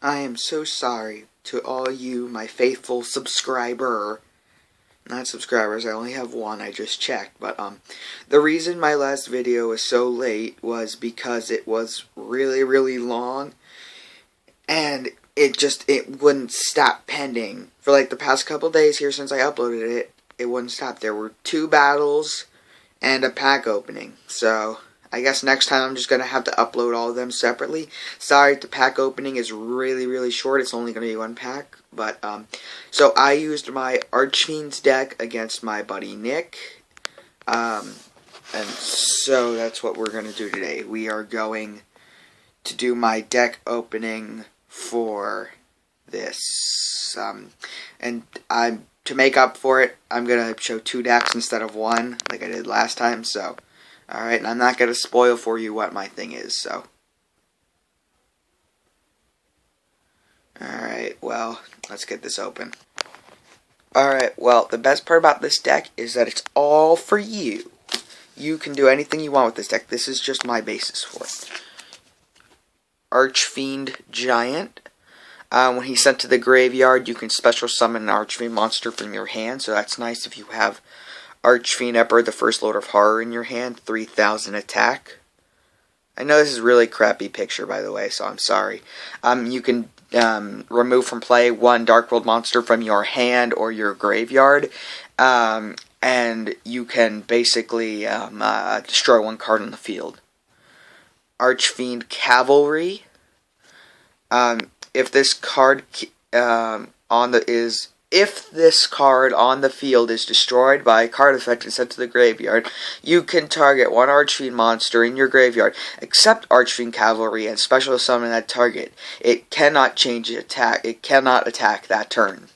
I am so sorry to all you, my faithful subscriber. Not subscribers, I only have one, I just checked. But, the reason my last video was so late was because it was really, really long. And it wouldn't stop pending. For like the past couple days here since I uploaded it, it wouldn't stop. There were 2 battles and a pack opening. So, I guess next time I'm just going to have to upload all of them separately. Sorry, the pack opening is really, really short. It's only going to be 1 pack. But, so I used my Archfiends deck against my buddy Nick. And so that's what we're going to do today. We are going to do my deck opening for this. And to make up for it, I'm going to show 2 decks instead of 1, like I did last time, so... Alright, and I'm not going to spoil for you what my thing is, so... Alright, well, let's get this open. Alright, well, the best part about this deck is that it's all for you. You can do anything you want with this deck. This is just my basis for it. Archfiend Giant. When he's sent to the graveyard, you can special summon an Archfiend monster from your hand, so that's nice if you have Archfiend Emperor, the First Lord of Horror in your hand, 3,000 attack. I know this is a really crappy picture, by the way, so I'm sorry. You can remove from play 1 Dark World monster from your hand or your graveyard, and you can basically destroy 1 card on the field. Archfiend Cavalry. If this card If this card on the field is destroyed by a card effect and sent to the graveyard, you can target 1 Archfiend monster in your graveyard, except Archfiend Cavalry, and special summon that target. It cannot change its attack. It cannot attack that turn.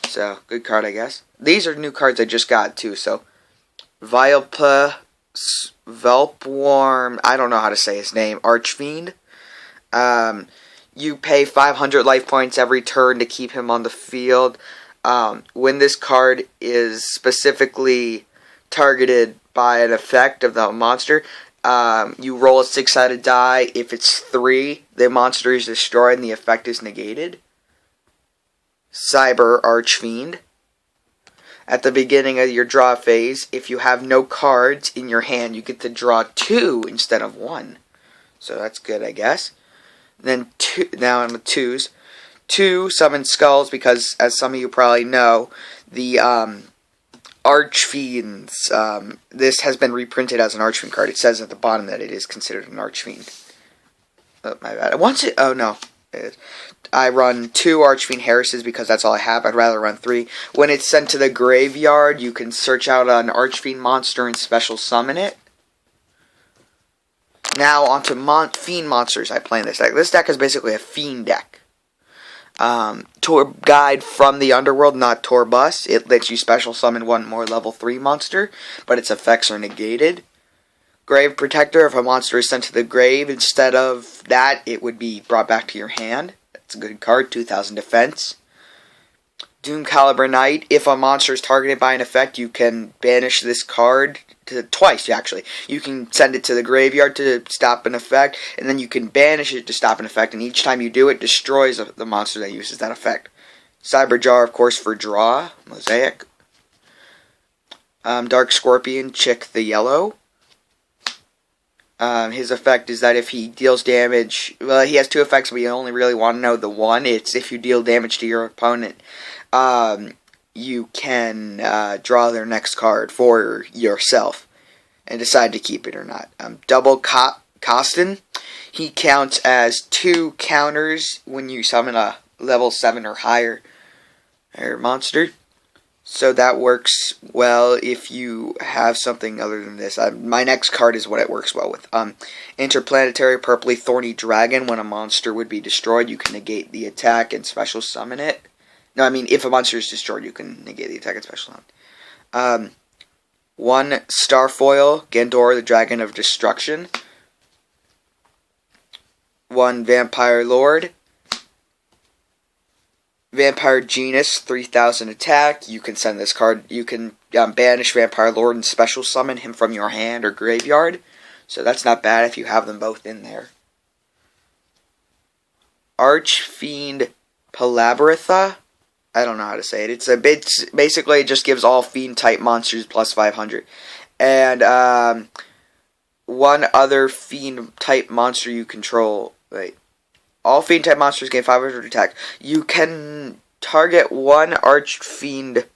So, good card, I guess. These are new cards I just got, too, so... Velpworm, I don't know how to say his name, Archfiend. You pay 500 life points every turn to keep him on the field. When this card is specifically targeted by an effect of the monster, you roll a 6-sided die. If it's 3, the monster is destroyed and the effect is negated. Cyber Archfiend. At the beginning of your draw phase, if you have no cards in your hand, you get to draw 2 instead of 1. So that's good, I guess. Then now on the 2s. 2 summon skulls because, as some of you probably know, the Archfiends, this has been reprinted as an Archfiend card. It says at the bottom that it is considered an Archfiend. Oh, my bad. Oh, no. I run 2 Archfiend Harrises because that's all I have. I'd rather run 3. When it's sent to the graveyard, you can search out an Archfiend monster and special summon it. Now, onto Fiend monsters I play in this deck. This deck is basically a Fiend deck. Tour Guide from the Underworld, not Tour Bus. It lets you special summon 1 more level 3 monster, but its effects are negated. Grave Protector, if a monster is sent to the grave, instead of that, it would be brought back to your hand. That's a good card, 2,000 defense. Doom Caliber Knight, if a monster is targeted by an effect, you can banish this card twice, actually. You can send it to the graveyard to stop an effect, and then you can banish it to stop an effect, and each time you do it, destroys the monster that uses that effect. Cyberjar, of course, for draw. Mosaic. Dark Scorpion, Chick the Yellow. His effect is that if he deals damage... Well, he has 2 effects, but you only really want to know the one. It's if you deal damage to your opponent, you can draw their next card for yourself and decide to keep it or not. Double Costin. He counts as 2 counters when you summon a level 7 or higher monster. So that works well if you have something other than this. My next card is what it works well with. Interplanetary Purpley Thorny Dragon. When a monster would be destroyed, you can negate the attack and special summon it. No, I mean, if a monster is destroyed, you can negate the attack and special summon. 1 Starfoil, Gandor, the Dragon of Destruction. 1 Vampire Lord. Vampire Genus, 3,000 attack. You can send this card. You can banish Vampire Lord and special summon him from your hand or graveyard. So that's not bad if you have them both in there. Archfiend Palabritha. I don't know how to say it. It's basically it just gives all fiend type monsters plus 500, and one other fiend type monster you control. Wait, all fiend type monsters gain 500 attack. You can target one Archfiend.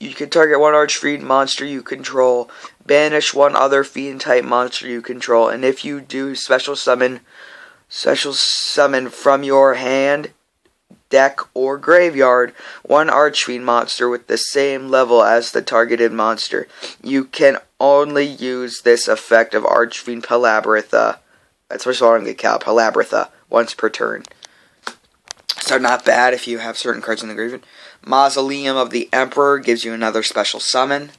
You can target one Archfiend monster you control, banish one other fiend type monster you control, and if you do special summon from your hand, deck, or graveyard one Archfiend monster with the same level as the targeted monster. You can only use this effect of Archfiend Palabritha. That's what I'm going to call Palabritha once per turn. So not bad if you have certain cards in the graveyard. Mausoleum of the Emperor gives you another special summon.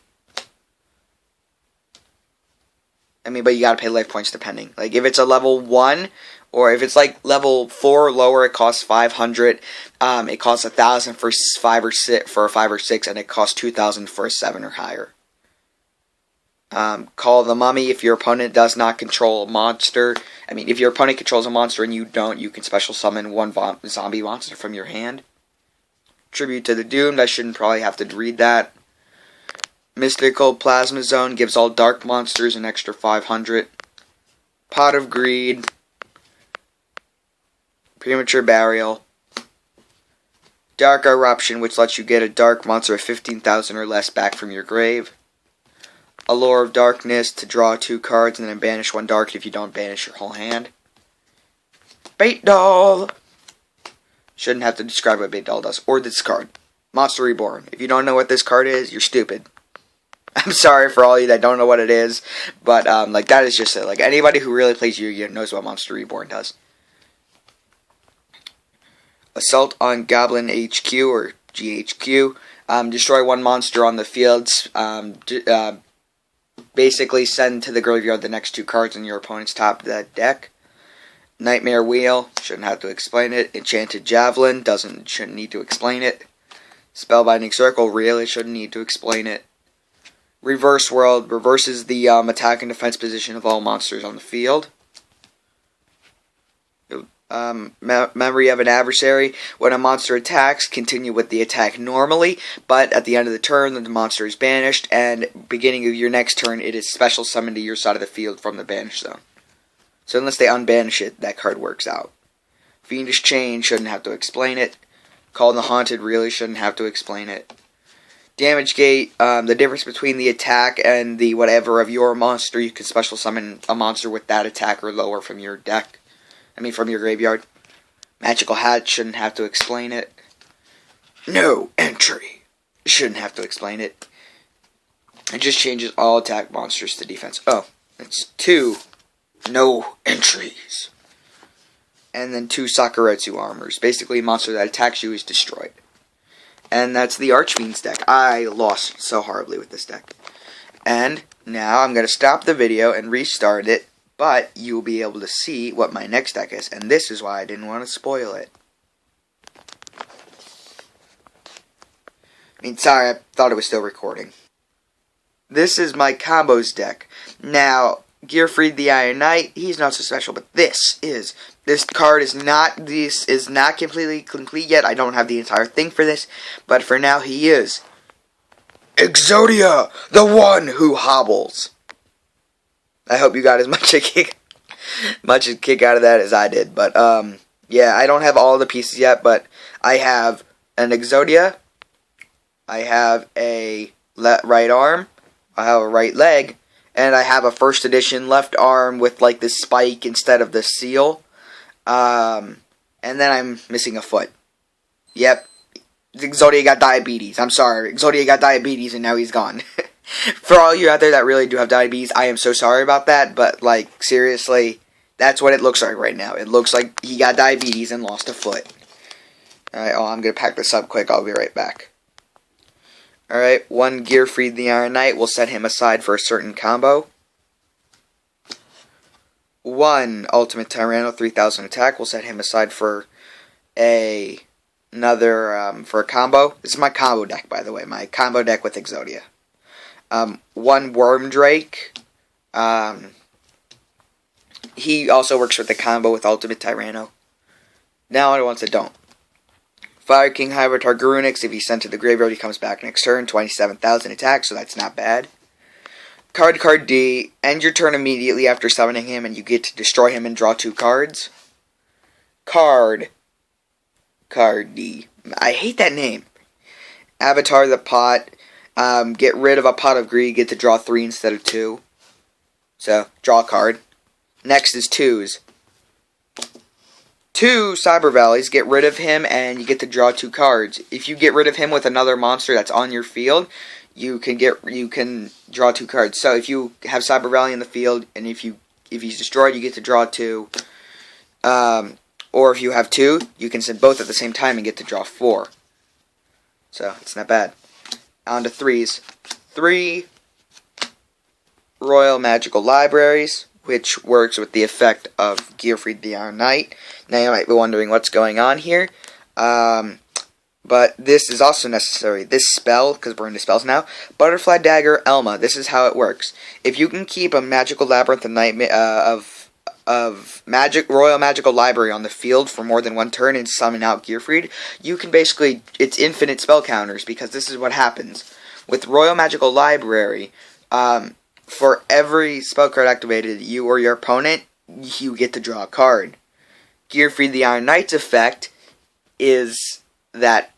I mean, but you gotta pay life points depending. Like, if it's a level 1, or if it's like level 4 or lower, it costs 500. It costs 1,000 for 5 or 6, and it costs 2,000 for a 7 or higher. Call the Mummy if your opponent does not control a monster. I mean, if your opponent controls a monster and you don't, you can special summon one zombie monster from your hand. Tribute to the Doomed, I shouldn't probably have to read that. Mystical Plasma Zone gives all dark monsters an extra 500. Pot of Greed. Premature Burial. Dark Eruption, which lets you get a dark monster of 15,000 or less back from your grave. Allure of Darkness to draw 2 cards and then banish 1 dark if you don't banish your whole hand. Bait Doll. Shouldn't have to describe what Bait Doll does. Or this card. Monster Reborn. If you don't know what this card is, you're stupid. I'm sorry for all you that don't know what it is. But, like, that is just it. Like, anybody who really plays Yu-Gi-Oh! Knows what Monster Reborn does. Assault on Goblin HQ, or GHQ. Destroy 1 monster on the fields. Basically, send to the graveyard the next 2 cards in your opponent's top deck. Nightmare Wheel, shouldn't have to explain it. Enchanted Javelin, shouldn't need to explain it. Spellbinding Circle, really shouldn't need to explain it. Reverse World, reverses the attack and defense position of all monsters on the field. Memory of an Adversary, when a monster attacks, continue with the attack normally, but at the end of the turn, the monster is banished, and beginning of your next turn, it is special summoned to your side of the field from the banish zone. So unless they unbanish it, that card works out. Fiendish Chain, shouldn't have to explain it. Call the Haunted, really shouldn't have to explain it. Damage Gate, the difference between the attack and the whatever of your monster, you can special summon a monster with that attack or lower from your deck. From your graveyard. Magical Hat, shouldn't have to explain it. No entry, shouldn't have to explain it. It just changes all attack monsters to defense. Oh, it's 2 no entries. And then 2 Sakuretsu armors. Basically, a monster that attacks you is destroyed. And that's the Archfiends deck. I lost so horribly with this deck. And now I'm going to stop the video and restart it. But you'll be able to see what my next deck is. And this is why I didn't want to spoil it. Sorry, I thought it was still recording. This is my combos deck. Now, Gearfried the Iron Knight, he's not so special, but this card is not completely complete yet. I don't have the entire thing for this, but for now he is Exodia, the one who hobbles. I hope you got as much a kick out of that as I did, but yeah, I don't have all the pieces yet, but I have an Exodia, I have a right arm, I have a right leg, and I have a first edition left arm with like this spike instead of the seal. And then I'm missing a foot. Yep. Exodia got diabetes. I'm sorry. Exodia got diabetes and now he's gone. For all you out there that really do have diabetes, I am so sorry about that. But, like, seriously, that's what it looks like right now. It looks like he got diabetes and lost a foot. Alright, I'm going to pack this up quick. I'll be right back. Alright, 1 Gearfried the Iron Knight. We'll set him aside for a certain combo. 1 Ultimate Tyranno, 3,000 attack. We'll set him aside for another combo. This is my combo deck, by the way. My combo deck with Exodia. 1 Wormdrake. He also works with the combo with Ultimate Tyranno. Now the ones that don't. Fire King Hybrid Targarunix, if he's sent to the graveyard, he comes back next turn. 27,000 attack, so that's not bad. Card D, end your turn immediately after summoning him, and you get to destroy him and draw 2 cards. Card D. I hate that name. Avatar the Pot. Get rid of a Pot of Greed, get to draw 3 instead of 2. So, draw a card. Next is 2s. 2 Cyber Valleys, get rid of him and you get to draw 2 cards. If you get rid of him with another monster that's on your field, you can draw 2 cards. So if you have Cyber Valley in the field and if he's destroyed, you get to draw 2. Or if you have 2, you can send both at the same time and get to draw 4. So it's not bad. On to 3s. 3 Royal Magical Libraries, which works with the effect of Gearfried the Iron Knight. Now you might be wondering what's going on here. But this is also necessary. This spell, because we're into spells now, Butterfly Dagger Elma. This is how it works. If you can keep a Magical Labyrinth of Royal Magical Library on the field for more than 1 turn and summon out Gearfried, you can basically, it's infinite spell counters, because this is what happens. With Royal Magical Library, for every spell card activated, you or your opponent, you get to draw a card. Gearfried the Iron Knight's effect is that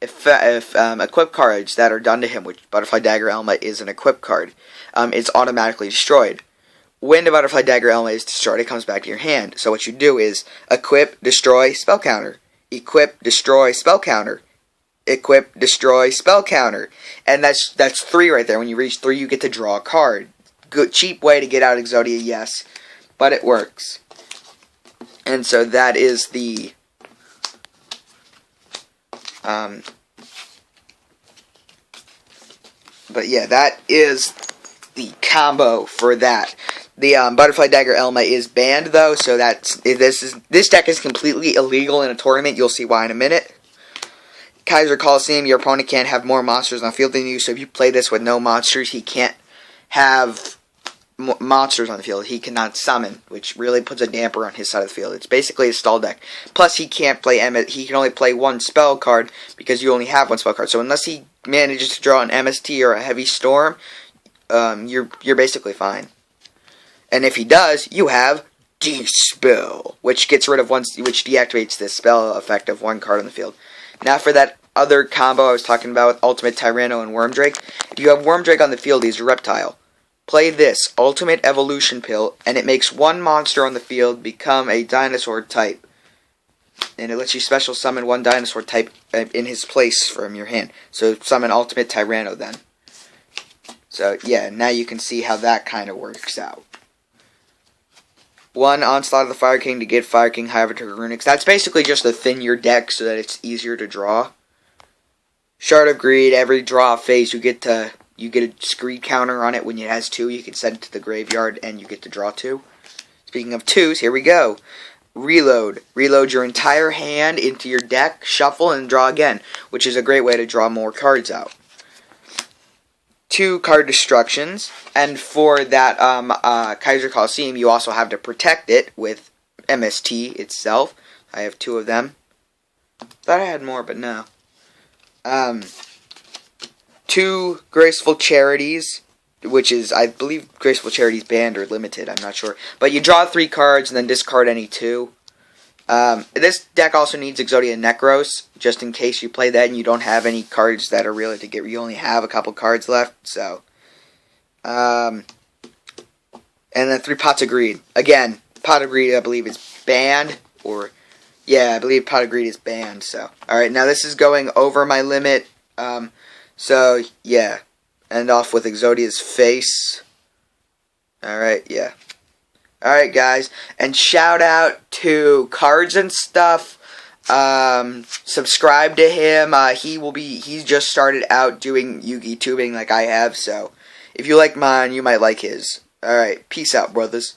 if equip cards that are done to him, which Butterfly Dagger Elma is an equip card, it's automatically destroyed. When the Butterfly Dagger Elma is destroyed, it comes back to your hand. So what you do is equip, destroy, spell counter. Equip, destroy, spell counter. Equip, destroy, spell counter. And that's 3 right there. When you reach 3, you get to draw a card. Good, cheap way to get out Exodia, yes, but it works. And so that is the but yeah, that is the combo for that. The Butterfly Dagger Elma is banned though, so this deck is completely illegal in a tournament. You'll see why in a minute. Kaiser Coliseum, your opponent can't have more monsters on the field than you, so if you play this with no monsters, he can't have monsters on the field. He cannot summon, which really puts a damper on his side of the field. It's basically a stall deck. Plus, he can't play he can only play 1 spell card because you only have 1 spell card. So unless he manages to draw an MST or a Heavy Storm, you're basically fine. And if he does, you have Dispel, which gets rid of which deactivates the spell effect of 1 card on the field. Now for that other combo I was talking about with Ultimate Tyranno and Wormdrake. If you have Wormdrake on the field, he's a reptile. Play this, Ultimate Evolution Pill, and it makes 1 monster on the field become a dinosaur type. And it lets you special summon 1 dinosaur type in his place from your hand. So summon Ultimate Tyranno then. So yeah, now you can see how that kind of works out. 1 Onslaught of the Fire King to get Fire King Hybrid Targarunix. That's basically just to thin your deck so that it's easier to draw. Shard of Greed, every draw phase you get a greed counter on it. When it has 2, you can send it to the graveyard and you get to draw 2. Speaking of 2s, here we go. Reload. Reload your entire hand into your deck, shuffle, and draw again, which is a great way to draw more cards out. 2 card destructions, and for that Kaiser Coliseum, you also have to protect it with MST itself. I have 2 of them. Thought I had more, but no. 2 Graceful Charities, which is, I believe Graceful Charities banned or limited, I'm not sure. But you draw 3 cards and then discard any 2. This deck also needs Exodia Necros, just in case you play that and you don't have any cards that are really to get. You only have a couple cards left, so. And then 3 Pots of Greed. Again, Pot of Greed, I believe, is banned, or, yeah, I believe Pot of Greed is banned, so. Alright, now this is going over my limit, so, yeah. End off with Exodia's Face. Alright, yeah. Alright, guys, and shout out to Cards and Stuff. Subscribe to him. He's just started out doing Yu-Gi tubing like I have, so if you like mine, you might like his. Alright, peace out, brothers.